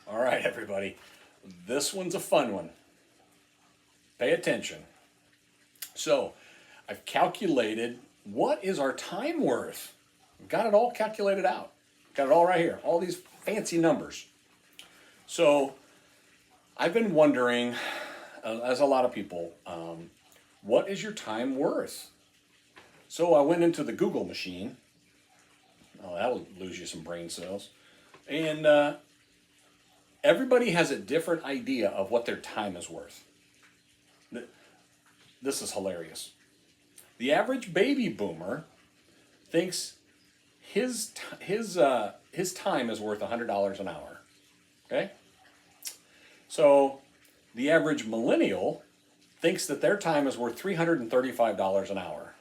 All right, everybody. This one's a fun one. Pay attention. So, I've calculated what is our time worth. Got it all calculated out. Got it all right here. All these fancy numbers. So, I've been wondering, as a lot of people, what is your time worth? So, I went into the Google machine. Oh, that'll lose you some brain cells. And everybody has a different idea of what their time is worth. This is hilarious. The average baby boomer thinks his time is worth $100 an hour. Okay? So the average millennial thinks that their time is worth $335 an hour.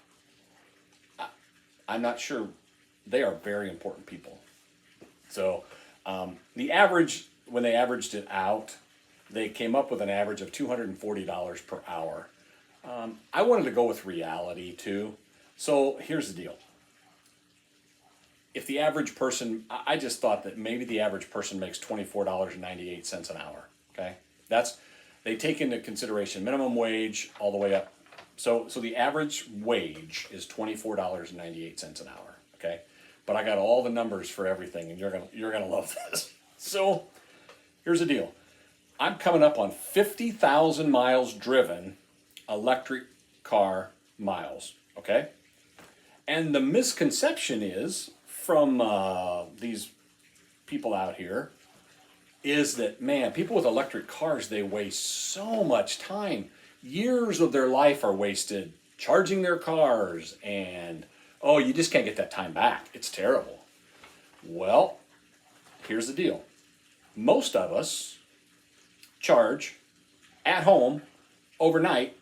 I'm not sure. They are very important people. So the average, when they averaged it out, they came up with an average of $240 per hour. I wanted to go with reality too. So here's the deal. If the average person, I just thought that maybe the average person makes $24.98 an hour. Okay, they take into consideration minimum wage all the way up. So the average wage is $24.98 an hour. Okay, but I got all the numbers for everything, and you're gonna love this. So here's the deal. I'm coming up on 50,000 miles driven electric car miles. Okay, and the misconception is from these people out here is that, man, people with electric cars, they waste so much time. Years of their life are wasted charging their cars, and oh, you just can't get that time back. It's terrible. Well, here's the deal. Most of us charge at home overnight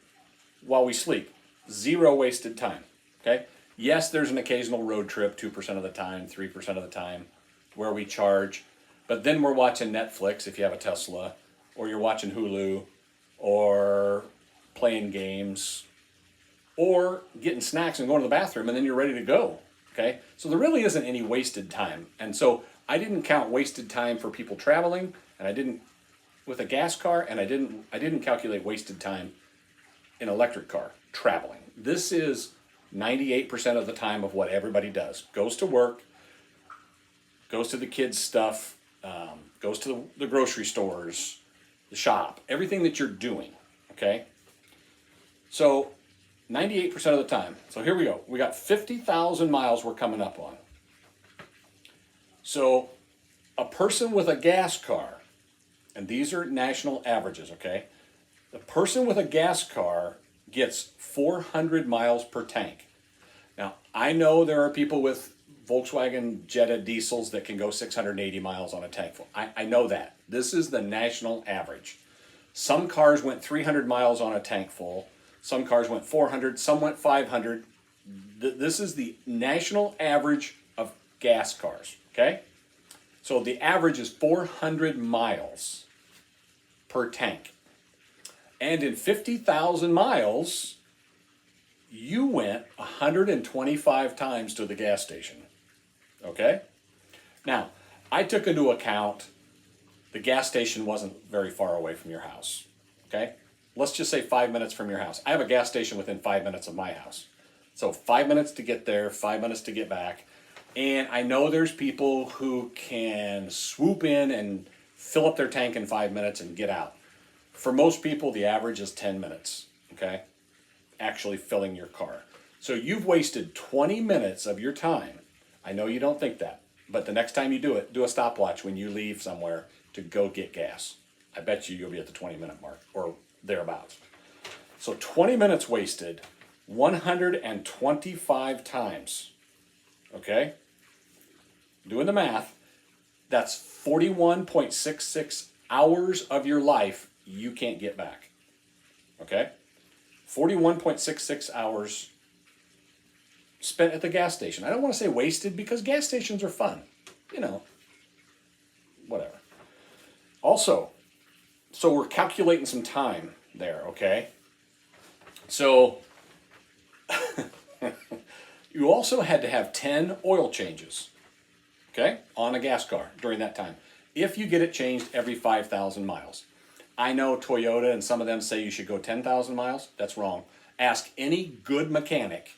while we sleep. Zero wasted time. Okay? Yes, there's an occasional road trip, 2% of the time, 3% of the time, where we charge. But then we're watching Netflix if you have a Tesla, or you're watching Hulu, or playing games, or getting snacks and going to the bathroom, and then you're ready to go. Okay? So there really isn't any wasted time. And so I didn't count wasted time for people traveling, and I didn't with a gas car, and I didn't calculate wasted time in an electric car traveling. This is 98% of the time of what everybody does. Goes to work, goes to the kids' stuff, goes to the grocery stores, the shop, everything that you're doing, okay? So 98% of the time. So here we go. We got 50,000 miles we're coming up on. So a person with a gas car, and these are national averages, okay? The person with a gas car gets 400 miles per tank. Now, I know there are people with Volkswagen Jetta diesels that can go 680 miles on a tank full. I know that. This is the national average. Some cars went 300 miles on a tank full. Some cars went 400. Some went 500. This is the national average of gas cars, okay? So the average is 400 miles per tank. And in 50,000 miles, you went 125 times to the gas station. Okay? Now, I took into account the gas station wasn't very far away from your house. Okay? Let's just say 5 minutes from your house. I have a gas station within 5 minutes of my house. So 5 minutes to get there, 5 minutes to get back. And I know there's people who can swoop in and fill up their tank in 5 minutes and get out. For most people, the average is 10 minutes, okay? Actually filling your car. So you've wasted 20 minutes of your time. I know you don't think that, but the next time you do it, do a stopwatch when you leave somewhere to go get gas. I bet you'll be at the 20-minute mark or thereabouts. So 20 minutes wasted 125 times, okay? Doing the math, that's 41.66 hours of your life you can't get back. Okay? 41.66 hours spent at the gas station. I don't want to say wasted because gas stations are fun. You know, whatever. Also, so we're calculating some time there, okay? So you also had to have 10 oil changes, okay, on a gas car during that time. if you get it changed every 5,000 miles. I know Toyota and some of them say you should go 10,000 miles. That's wrong. Ask any good mechanic,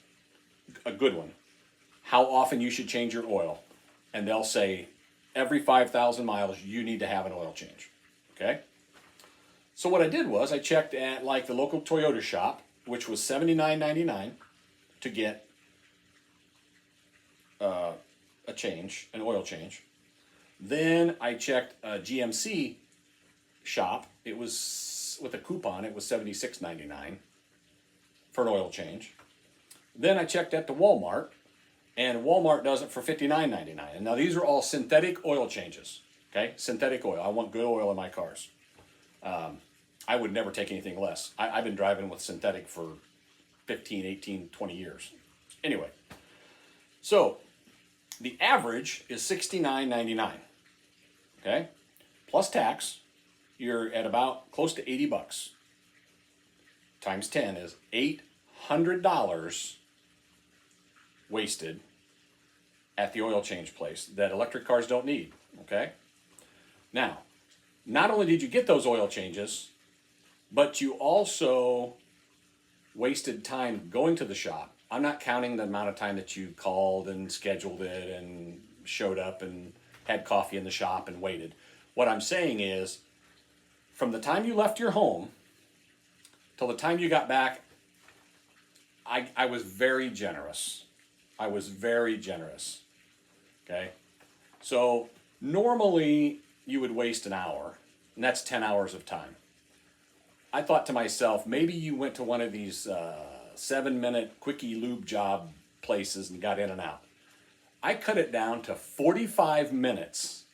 a good one, how often you should change your oil. And they'll say every 5,000 miles you need to have an oil change. Okay? So what I did was I checked at like the local Toyota shop, which was $79.99 to get a change, an oil change. Then I checked a GMC shop. It was with a coupon. It was $76.99 for an oil change. Then I checked at the Walmart, and Walmart does it for $59.99. And now these are all synthetic oil changes. Okay, synthetic oil. I want good oil in my cars. I would never take anything less. I've been driving with synthetic for 15, 18, 20 years. Anyway, so the average is $69.99. Okay, plus tax, you're at about close to 80 bucks. Times 10 is $800 wasted at the oil change place that electric cars don't need. Okay, now, not only did you get those oil changes, but you also wasted time going to the shop. I'm not counting the amount of time that you called and scheduled it and showed up and had coffee in the shop and waited. What I'm saying is, from the time you left your home till the time you got back, I was very generous. I was very generous. Okay? So normally you would waste an hour, and that's 10 hours of time. I thought to myself, maybe you went to one of these 7-minute quickie lube job places and got in and out. I cut it down to 45 minutes,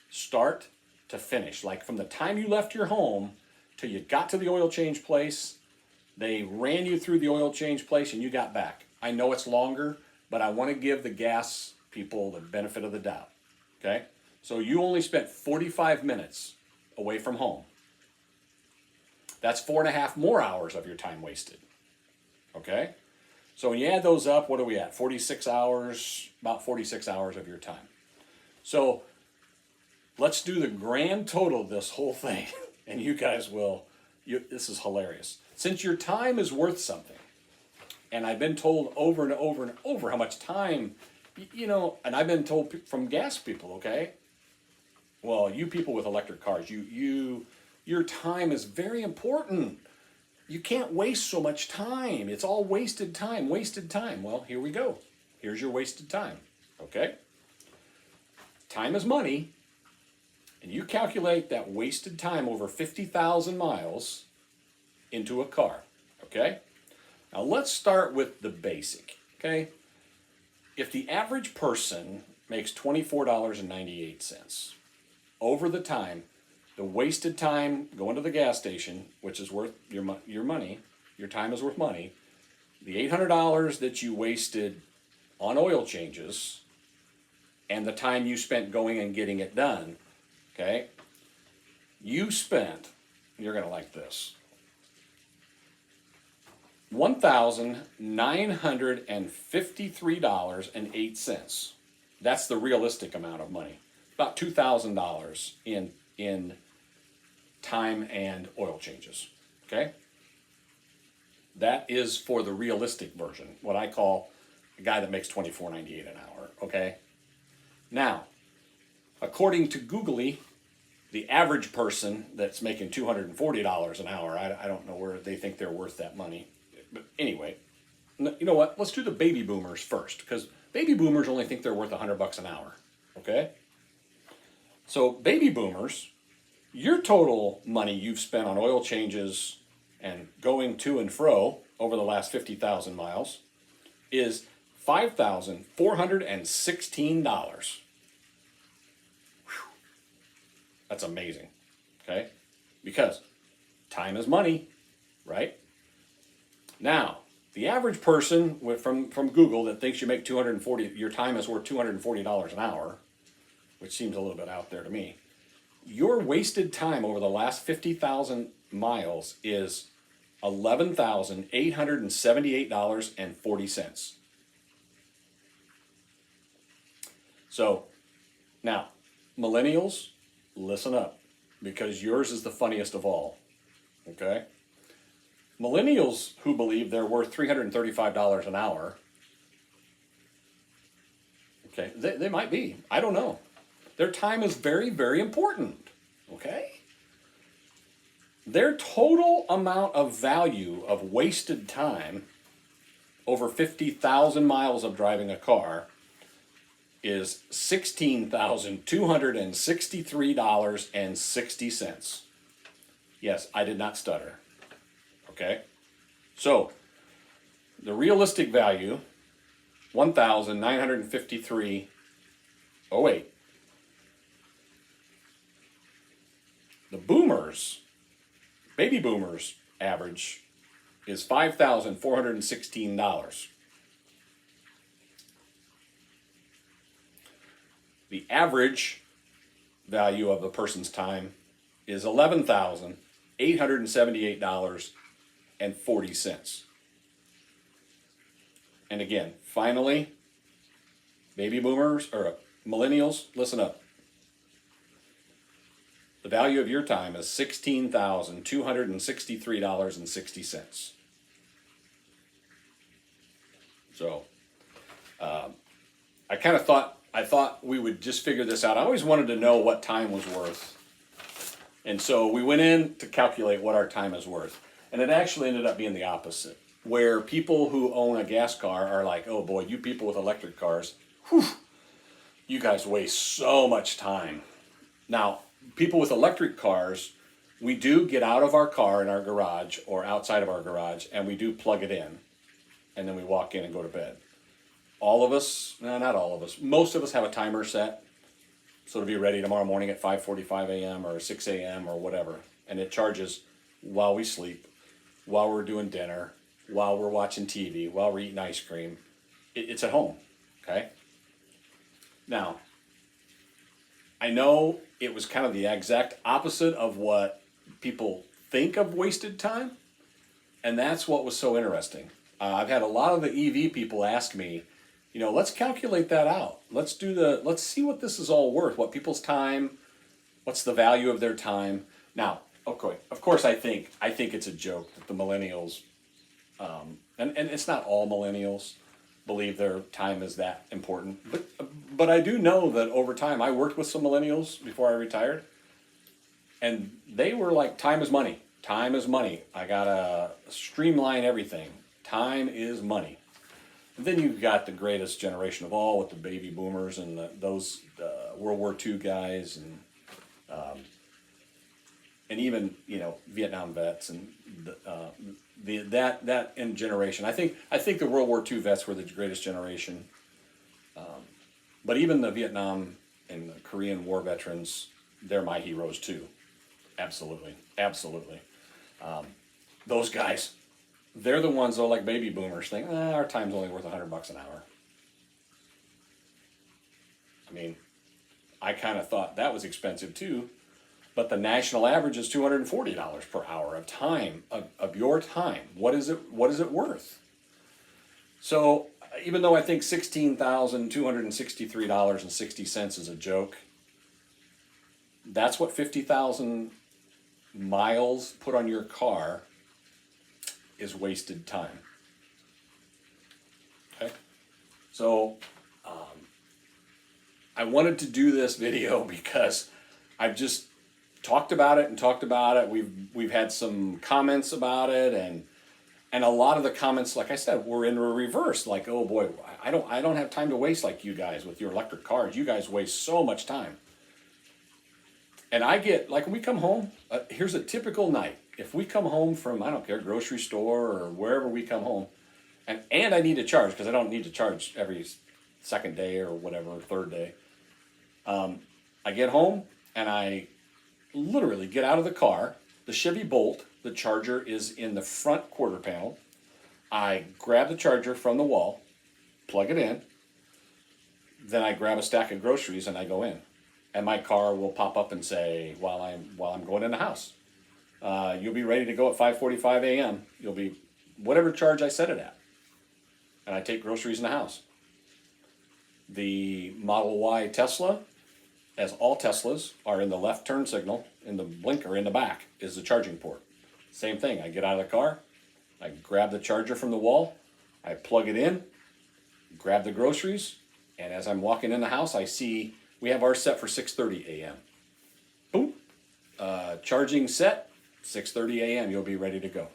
start to finish. Like from the time you left your home till you got to the oil change place, they ran you through the oil change place and you got back. I know it's longer, but I want to give the gas people the benefit of the doubt. Okay? So you only spent 45 minutes away from home. That's 4.5 more hours of your time wasted. Okay? So when you add those up, what are we at? 46 hours, about 46 hours of your time. So let's do the grand total of this whole thing, and you guys will, this is hilarious. Since your time is worth something, and I've been told over and over and over how much time, and I've been told from gas people, okay? Well, you people with electric cars, your time is very important. You can't waste so much time. It's all wasted time, wasted time. Well, here we go. Here's your wasted time, okay? Time is money, and you calculate that wasted time over 50,000 miles into a car, okay? Now let's start with the basic, okay? If the average person makes $24.98 over the time, the wasted time going to the gas station, which is worth your money, your time is worth money, the $800 that you wasted on oil changes, and the time you spent going and getting it done, okay, you spent, you're going to like this, $1,953.08. That's the realistic amount of money. About $2,000 in time and oil changes. Okay? That is for the realistic version, what I call a guy that makes $24.98 an hour. Okay? Now, according to Googly, the average person that's making $240 an hour, I don't know where they think they're worth that money. But anyway, you know what? Let's do the baby boomers first, because baby boomers only think they're worth $100 an hour. Okay? So baby boomers, your total money you've spent on oil changes and going to and fro over the last 50,000 miles is $5,416. That's amazing, okay? Because time is money, right? Now, the average person from Google that thinks you make your time is worth $240 an hour, which seems a little bit out there to me, your wasted time over the last 50,000 miles is $11,878.40. So, now, Millennials, listen up, because yours is the funniest of all. Okay? Millennials who believe they're worth $335 an hour, okay, they might be. I don't know. Their time is very, very important. Okay? Their total amount of value of wasted time over 50,000 miles of driving a car is $16,263.60. Yes, I did not stutter. Okay? So, the realistic value, 1,953.08. The boomers, baby boomers average is $5,416. The average value of a person's time is $11,878.40. And again, finally, baby boomers or millennials, listen up. The value of your time is $16,263.60. So, I kind of thought we would just figure this out. I always wanted to know what time was worth. And so we went in to calculate what our time is worth. And it actually ended up being the opposite, where people who own a gas car are like, oh boy, you people with electric cars, whew, you guys waste so much time. Now, people with electric cars, we do get out of our car in our garage or outside of our garage, and we do plug it in. And then we walk in and go to bed. All of us, no, not all of us, most of us have a timer set. So to be ready tomorrow morning at 5:45 a.m. or 6 a.m. or whatever. And it charges while we sleep, while we're doing dinner, while we're watching TV, while we're eating ice cream. It's at home, okay? Now, I know it was kind of the exact opposite of what people think of wasted time. And that's what was so interesting. I've had a lot of the EV people ask me, let's calculate that out. Let's see what this is all worth, what people's time, what's the value of their time. Now, okay, of course I think it's a joke that the millennials, and it's not all millennials believe their time is that important. But I do know that over time, I worked with some millennials before I retired, and they were like, time is money. Time is money. I gotta streamline everything. Time is money. And then you've got the greatest generation of all with the baby boomers and those World War II guys and even Vietnam vets and that in generation. I think the World War II vets were the greatest generation. But even the Vietnam and the Korean War veterans, they're my heroes too. Absolutely, absolutely. Those guys. They're the ones that are like baby boomers think, our time's only worth $100 an hour. I mean, I kind of thought that was expensive too, but the national average is $240 per hour of time, of your time. What is it worth? So even though I think $16,263.60 is a joke, that's what 50,000 miles put on your car is wasted time. Okay, so I wanted to do this video because I've just talked about it. We've had some comments about it, and a lot of the comments, like I said, were in reverse. Like, oh boy, I don't have time to waste like you guys with your electric cars. You guys waste so much time. And I get, like, when we come home, here's a typical night. If we come home from, I don't care, grocery store or wherever we come home, and I need to charge, because I don't need to charge every second day or whatever, third day. I get home, and I literally get out of the car. The Chevy Bolt, the charger is in the front quarter panel. I grab the charger from the wall, plug it in, then I grab a stack of groceries and I go in. And my car will pop up and say, while I'm going in the house, you'll be ready to go at 5:45 a.m. You'll be whatever charge I set it at. And I take groceries in the house. The Model Y Tesla, as all Teslas are in the left turn signal, in the blinker in the back is the charging port. Same thing, I get out of the car, I grab the charger from the wall, I plug it in, grab the groceries, and as I'm walking in the house, I see we have ours set for 6:30 a.m. Boom, charging set, 6:30 a.m. You'll be ready to go.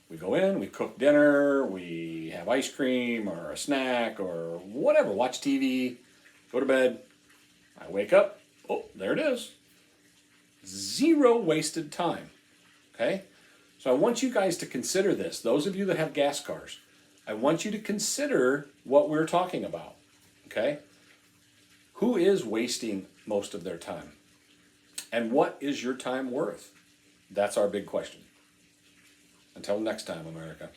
We go in, we cook dinner, we have ice cream or a snack or whatever, watch TV, go to bed. I wake up, oh, there it is. Zero wasted time, okay? So I want you guys to consider this. Those of you that have gas cars, I want you to consider what we're talking about, okay? Who is wasting most of their time? And what is your time worth? That's our big question. Until next time, America.